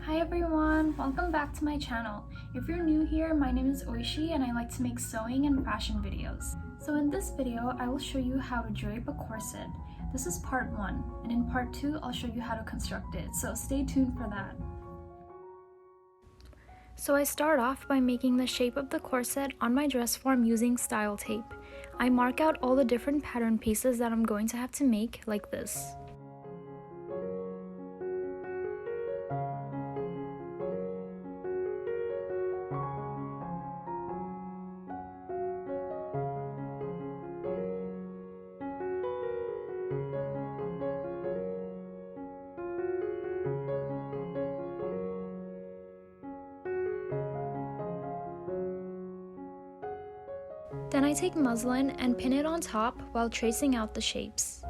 Hi everyone, welcome back to my channel. If you're new here, my name is Oishi and I like to make sewing and fashion videos. So in this video, I will show you how to drape a corset. This is part 1, and in part 2, I'll show you how to construct it, so stay tuned for that. So I start off by making the shape of the corset on my dress form using style tape. I mark out all the different pattern pieces that I'm going to have to make like this. Then I take muslin and pin it on top while tracing out the shapes.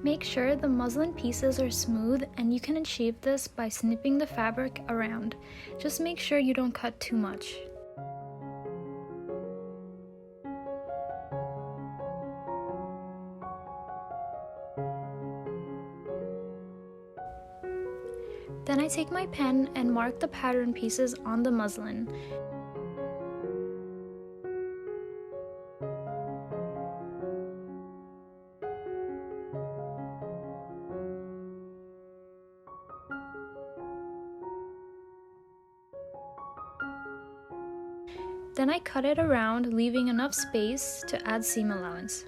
Make sure the muslin pieces are smooth, and you can achieve this by snipping the fabric around. Just make sure you don't cut too much. Then I take my pen and mark the pattern pieces on the muslin. Then I cut it around, leaving enough space to add seam allowance.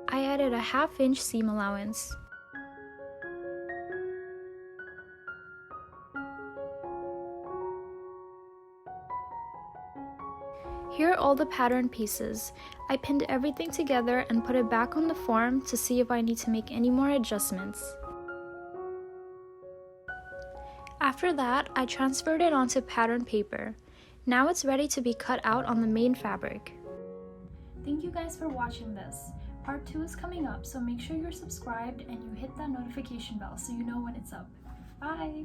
I added a 1/2 inch seam allowance. Here are all the pattern pieces. I pinned everything together and put it back on the form to see if I need to make any more adjustments. After that, I transferred it onto pattern paper. Now it's ready to be cut out on the main fabric. Thank you guys for watching this. Part 2 is coming up, so make sure you're subscribed and you hit that notification bell so you know when it's up. Bye!